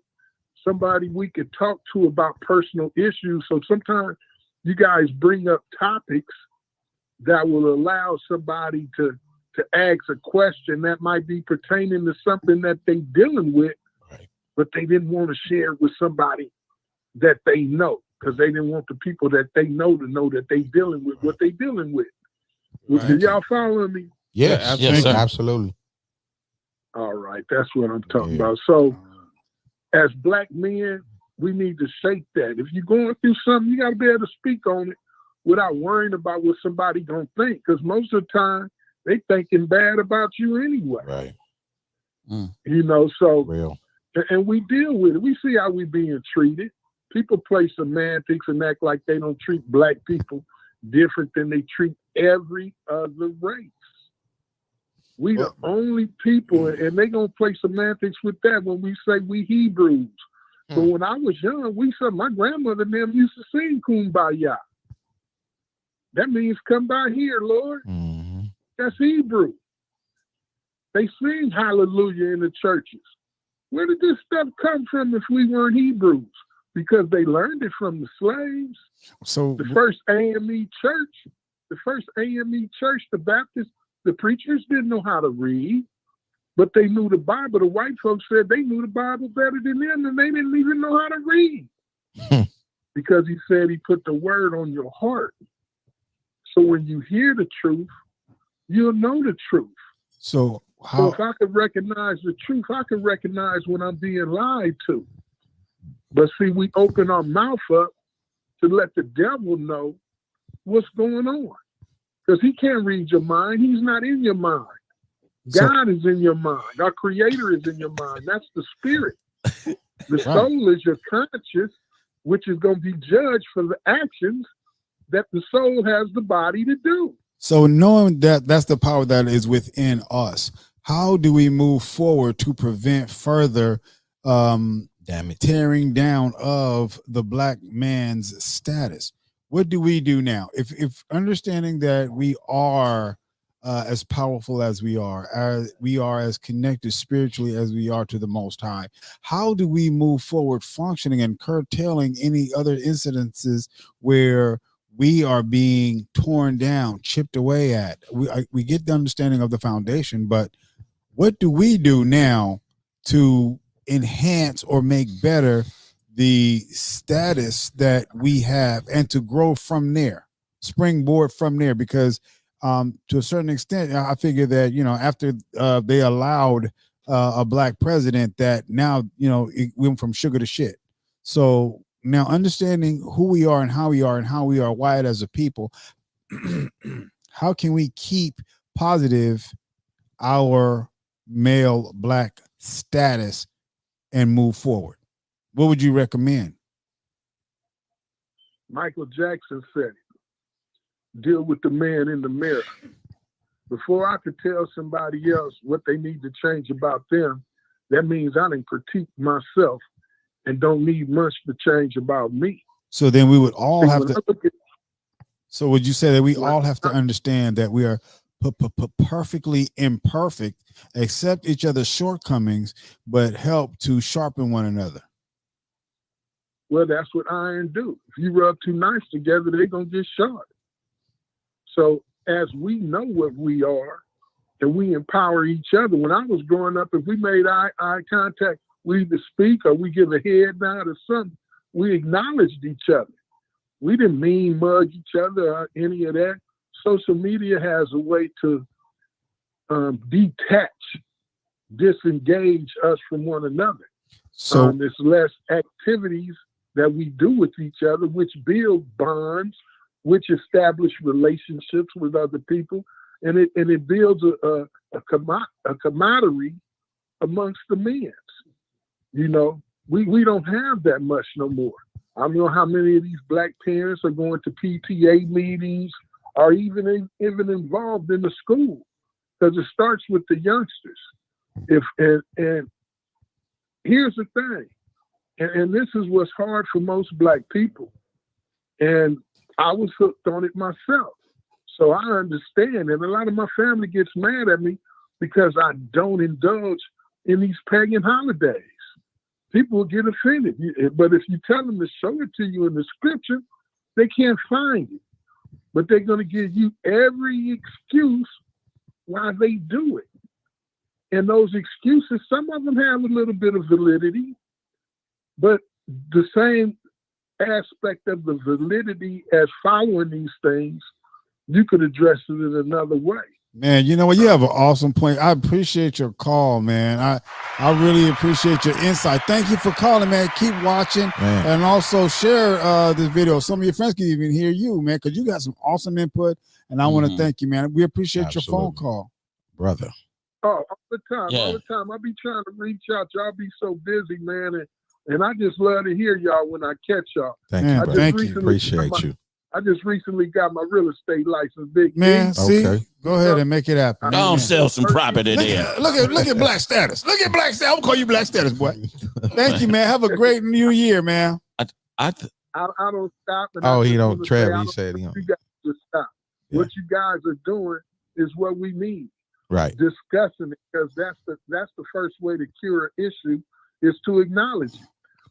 somebody we could talk to about personal issues. So sometimes you guys bring up topics that will allow somebody to ask a question that might be pertaining to something that they dealing with, right, but they didn't want to share with somebody that they know because they didn't want the people that they know to know that they dealing with what they dealing with. Right. Y'all following me? Yes, Yes, sir. absolutely. All right, that's what I'm talking about. So as black men, we need to shake that. If you're going through something, you got to be able to speak on it without worrying about what somebody gonna think. Because most of the time, they thinking bad about you anyway. Right. You know, so Real. and we deal with it. We see how we being treated. People play semantics and act like they don't treat black people different than they treat every other race. We the only people, and they gonna play semantics with that when we say we Hebrews. But when I was young, we said my grandmother and them used to sing Kumbaya. That means come by here, Lord. Mm-hmm. That's Hebrew. They sing hallelujah in the churches. Where did this stuff come from if we weren't Hebrews? Because they learned it from the slaves. So The first AME church, the Baptists, the preachers didn't know how to read, but they knew the Bible. The white folks said they knew the Bible better than them, and they didn't even know how to read. Because he said he put the word on your heart. So when you hear the truth, you'll know the truth. So So if I could recognize the truth, I could recognize when I'm being lied to. But see, we open our mouth up to let the devil know what's going on. Because he can't read your mind. He's not in your mind. God is in your mind. Our creator is in your mind. That's the spirit. The soul is your conscience, which is going to be judged for the actions that the soul has the body to do. So knowing that that's the power that is within us, how do we move forward to prevent further tearing down of the black man's status? What do we do now? If understanding that we are as powerful as we are as connected spiritually as we are to the Most High, how do we move forward functioning and curtailing any other incidences where we are being torn down, chipped away at? We get the understanding of the foundation, but what do we do now to enhance or make better the status that we have and to grow from there, springboard from there? Because to a certain extent, I figure that, after they allowed a black president, that now, it went from sugar to shit. So now understanding who we are and how we are wired as a people, how can we keep positive our male black status and move forward? What would you recommend? Michael Jackson said it. Deal with the man in the mirror. Before I could tell somebody else what they need to change about them, that means I didn't critique myself and don't need much to change about me. So then we would all have to. So would you say that we all have to understand that we are perfectly imperfect, accept each other's shortcomings, but help to sharpen one another? Well, that's what iron do. If you rub two knives together, they're going to get sharp. So as we know what we are and we empower each other, when I was growing up, if we made eye contact, we either speak or we give a head nod or something, we acknowledged each other. We didn't mean mug each other or any of that. Social media has a way to disengage us from one another. So there's less activities that we do with each other, which build bonds, which establish relationships with other people, and it builds a camaraderie amongst the men. We don't have that much no more. I don't know how many of these black parents are going to PTA meetings or even involved in the school, because it starts with the youngsters. And here's the thing, and this is what's hard for most black people, and I was hooked on it myself, so I understand. And a lot of my family gets mad at me because I don't indulge in these pagan holidays. People will get offended, but if you tell them to show it to you in the scripture, they can't find it. But they're going to give you every excuse why they do it. And those excuses, some of them have a little bit of validity, but the same aspect of the validity as following these things, you could address it in another way. Man, you know what? You have an awesome point. I appreciate your call, man. I really appreciate your insight. Thank you for calling, man. Keep watching Man. and also share this video. Some of your friends can even hear you, man, because you got some awesome input. And I want to thank you, man. We appreciate your phone Absolutely. call. Brother. Oh, all the time, Yeah. all the time. I be trying to reach out. Y'all be so busy, man, and I just love to hear y'all when I catch y'all. Thank Man, you, I brother. thank you. Appreciate you. I just recently got my real estate license, Big Man, E. see, Okay. go ahead and make it happen. Go Amen. on, sell some property Look then. at Black Status. Look at Black Status. I'm gonna call you Black Status, boy. Thank you, man. Have a great new year, man. I I don't stop. And Oh, I he just don't. wanna say, Trevor, I he don't said he want don't. you guys to stop. Yeah. What you guys are doing is what we need. Right. Discussing it, because that's the first way to cure an issue is to acknowledge it.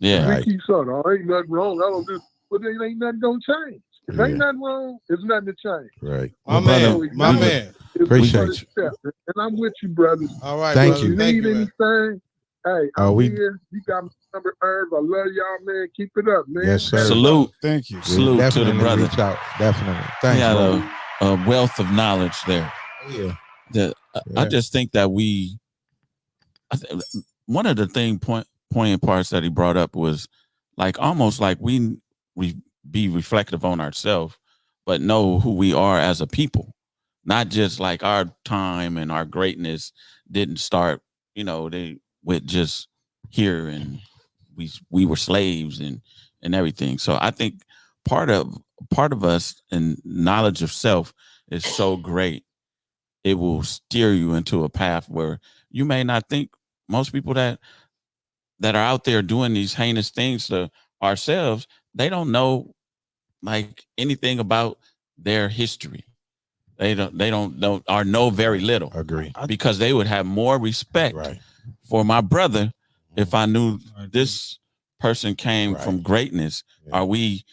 Yeah. Right. We keep saying, "Oh, ain't nothing wrong. I don't do," but there ain't nothing gonna change. If Yeah. ain't nothing wrong, there's nothing to change. Right. My brother, man, my man. It's Appreciate the first step. And I'm with you, brothers. All right, Thank brother. you. If Thank you need you, man. anything, hey, I'm we- here. You got my number, Herb. I love y'all, man. Keep it up, man. Yes, sir. Salute. Thank you. We'll Salute to the definitely brother. reach out. Definitely. He Thanks, had bro. a wealth of knowledge there. Yeah. That I Yeah. just think that one of the poignant parts that he brought up was like almost like we be reflective on ourselves, but know who we are as a people, not just like our time and our greatness didn't start, with just here and we were slaves and everything. So I think part of us and knowledge of self is so great. It will steer you into a path where you may not think. Most people that are out there doing these heinous things to ourselves, they don't know like anything about their history. They don't know or know very little, Agree. because they would have more respect Right. for my brother if I knew this person came Right. from greatness. Yeah. Or we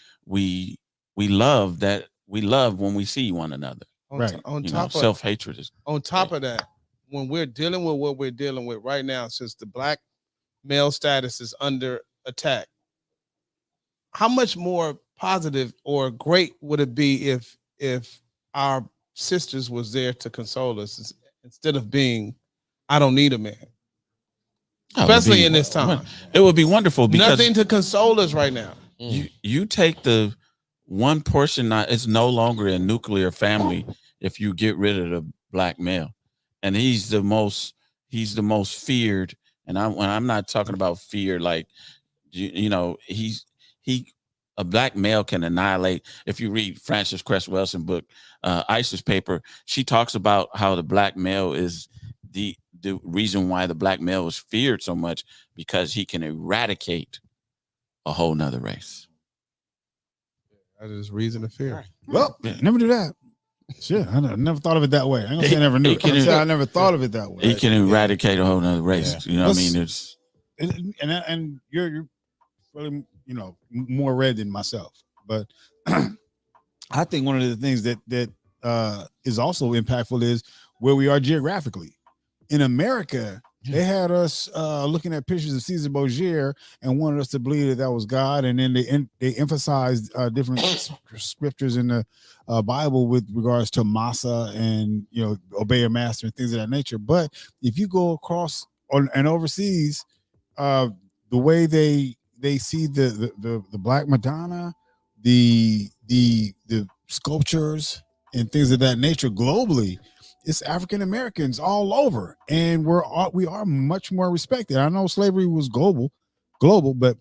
love that. We love when we see one another. Right. On You know, top of self-hatred is on top of that, when we're dealing with what we're dealing with right now, since the black male status is under attack, how much more positive or great would it be if our sisters was there to console us instead of being, I don't need a man, especially in this time. It would be wonderful because Nothing to console us right now. you take the one portion. It's no longer a nuclear family if you get rid of the black male, and he's the most feared. And I'm not talking about fear like a black male can annihilate. If you read Frances Cress Welsing book, Isis Paper, she talks about how the black male is the reason why the black male is feared so much, because he can eradicate a whole nother race. That is reason to fear. Well, never do that. Shit, I never thought of it that way. I ain't gonna say I never knew. I never thought of it that way. He can eradicate a whole nother race. Yeah. You know what I mean? It's and you're really more read than myself, but I think one of the things that is also impactful is where we are geographically. In America, they had us looking at pictures of Caesar Borgia and wanted us to believe that was God, and then they emphasized different scriptures in the Bible with regards to Massa and obey your master and things of that nature. But if you go across and overseas, the way they see the Black Madonna, the sculptures and things of that nature globally, it's African Americans all over, and we are much more respected. I know slavery was global, but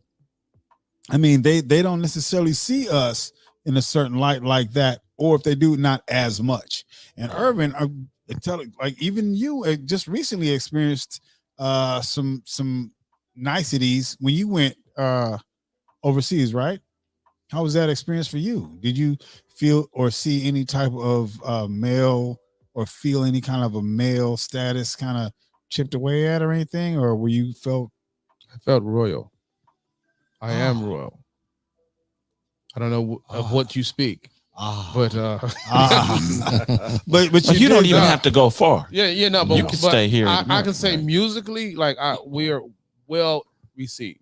I mean they don't necessarily see us in a certain light like that, or if they do, not as much. And Urban, like even you just recently experienced some niceties when you went overseas, right? How was that experience for you? Did you feel or see any type of male, or feel any kind of a male status kind of chipped away at or anything? Or were you I felt royal. I am royal. I don't know of what you speak, but but you don't even have to go far. Yeah, no, but you can stay here. I can say musically, like we are well received,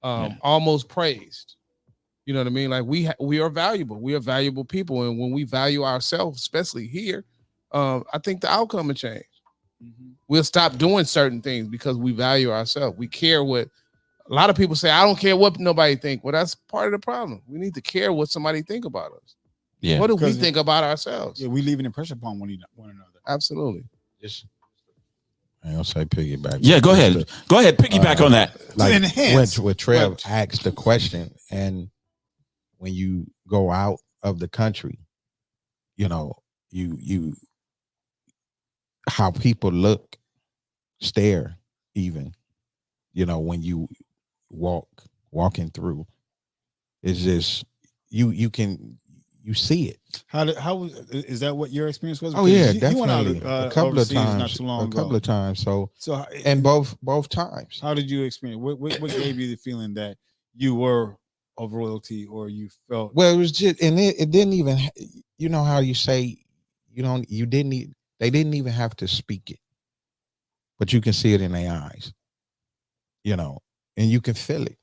almost praised. You know what I mean? Like we are valuable. We are valuable people, and when we value ourselves, especially here, I think the outcome will change. We'll stop doing certain things because we value ourselves. We care what a lot of people say. I don't care what nobody think. Well, that's part of the problem. We need to care what somebody think about us. Yeah. What do we think about ourselves? Yeah, we leaving impression upon one another. Absolutely. Just I don't say piggyback. Yeah, go ahead. Go ahead. Piggyback on that. Like enhance. when Trev asked the question, and when you go out of the country, you know, you how people look, stare, even, you know, when you walking through, it's just you see it. How is that what your experience was? Oh Because yeah, you definitely. went out, a couple of overseas times. not too long a couple ago. of times. So So and both times. how did you experience? What gave you the feeling that you were of royalty, or you felt? Well, it was just, and it didn't even. You know how you say, you didn't. They didn't even have to speak it, but you can see it in their eyes. You know, and you can feel it.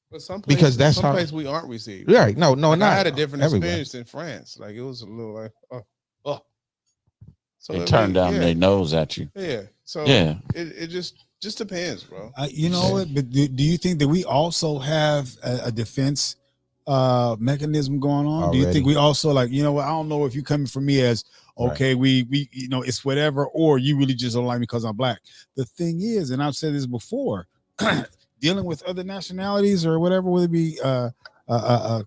But Because that's how- someplace we aren't received. Right? No, Like, not I had a different everywhere. experience in France. Like it was a little like, oh. So They it turn down yeah, their nose at you. Yeah. So Yeah. it just depends, bro. You know what? But do you think that we also have a defense mechanism going on? Do you think Already. we also, like, you know what? I don't know if you coming from me as okay, we you know, it's whatever, or you really just don't like me because I'm black. The thing is, and I've said this before, dealing with other nationalities or whatever, whether it be a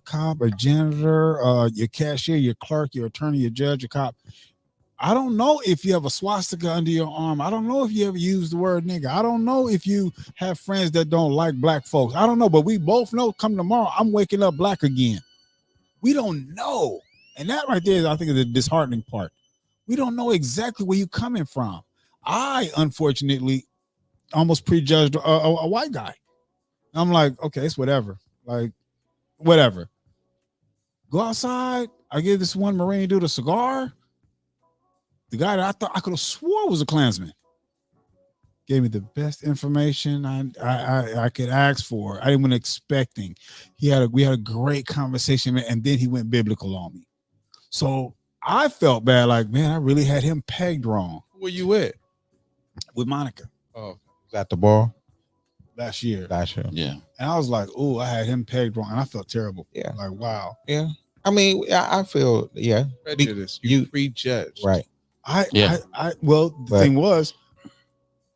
cop, a janitor, your cashier, your clerk, your attorney, your judge, your cop. I don't know if you have a swastika under your arm. I don't know if you ever use the word nigga. I don't know if you have friends that don't like black folks. I don't know, but we both know come tomorrow, I'm waking up black again. We don't know. And that right there, I think, is the disheartening part. We don't know exactly where you're coming from. I, unfortunately, almost prejudged a white guy. I'm like, okay, it's whatever. Like, whatever. Go outside. I gave this one Marine dude a cigar. The guy that I thought I could have swore was a Klansman gave me the best information I could ask for. I didn't want expecting. We had a great conversation, man, and then he went biblical on me. So I felt bad, like, man, I really had him pegged wrong. Who were you with? With Monica. Oh, Is that the ball? Last year. Yeah. And I was like, oh, I had him pegged wrong. And I felt terrible. Yeah. Like, wow. Yeah. I mean, I feel, yeah. prejudice. You prejudged. Right. Well, the thing was,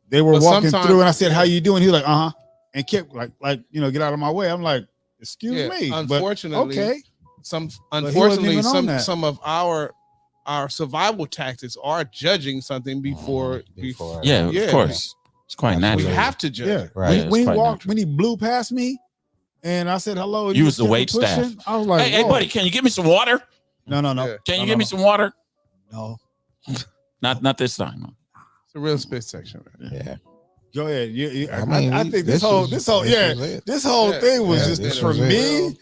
they were walking through, and I said, "How you doing?" He was like, "Uh huh," and kept like, get out of my way. I'm like, "Excuse me." Unfortunately, okay. Some of our survival tactics are judging something before. Yeah, of course, it's quite natural. We have to judge. Yeah, right. When he blew past me, and I said hello, You was the wait staff. I was like, "Hey, buddy, can you give me some water?" No. Yeah. Can you give me some water? No. Not this time. It's a real spit section, man. Yeah. Go ahead. I think this whole thing was just for me.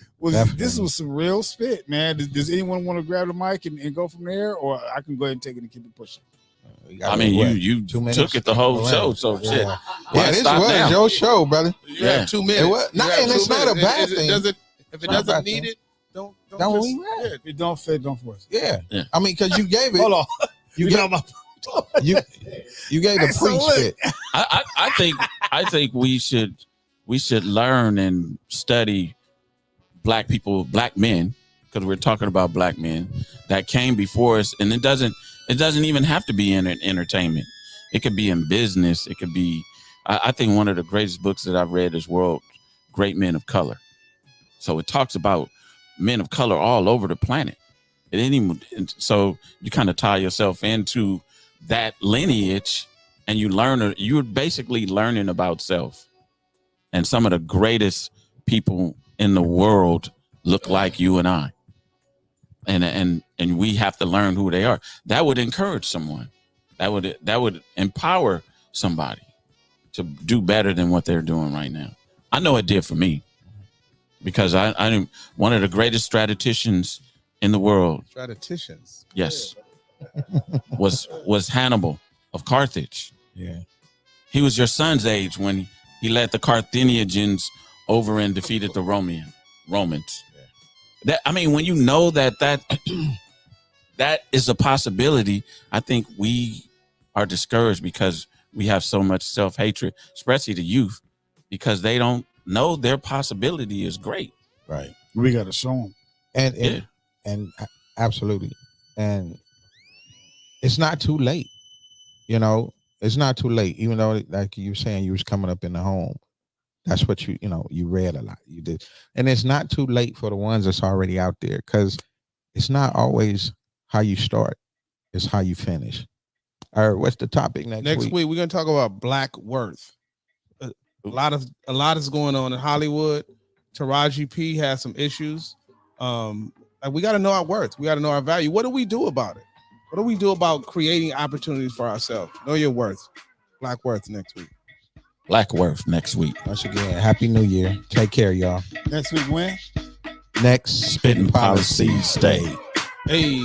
This was some real spit, man. Does anyone want to grab the mic and go from there, or I can go ahead and take it and keep it pushing? I mean, you took it the whole show, so shit. Yeah, this was your show, brother. You have 2 minutes. And it's not a bad thing. If it doesn't need it, don't If it don't fit, don't force it. Yeah. I mean, because you gave it. Hold on. You gave the pre-spit. I think we should learn and study black people, black men, because we're talking about black men that came before us, and it doesn't even have to be in entertainment. It could be in business. It could be. I think one of the greatest books that I've read is Great Men of Color. So it talks about men of color all over the planet. It ain't even, so you kind of tie yourself into that lineage, and you're basically learning about self. And some of the greatest people in the world look like you and I. And we have to learn who they are. That would encourage someone. That would empower somebody to do better than what they're doing right now. I know it did for me, because I'm one of the greatest strategicians in the world. Strategicians. Yes. was Hannibal of Carthage. Yeah. He was your son's age when he led the Carthaginians over and defeated the Romans. That, I mean, when you know that that is a possibility. I think we are discouraged because we have so much self-hatred, especially the youth, because they don't know their possibility is great. Right. We got to show them. And absolutely. And it's not too late. You know, it's not too late. Even though, like you were saying, you was coming up in the home. That's what you read a lot. You did. And it's not too late for the ones that's already out there, because it's not always how you start. It's how you finish. All right, what's the topic next week? We're gonna talk about Black worth. A lot is going on in Hollywood. Taraji P has some issues. We got to know our worth. We got to know our value. What do we do about it? What do we do about creating opportunities for ourselves? Know your worth. Black worth next week. Black worth next week. Once again, Happy New Year. Take care, y'all. Next week when? Next Spitt'n Pollaseedz Day. Hey.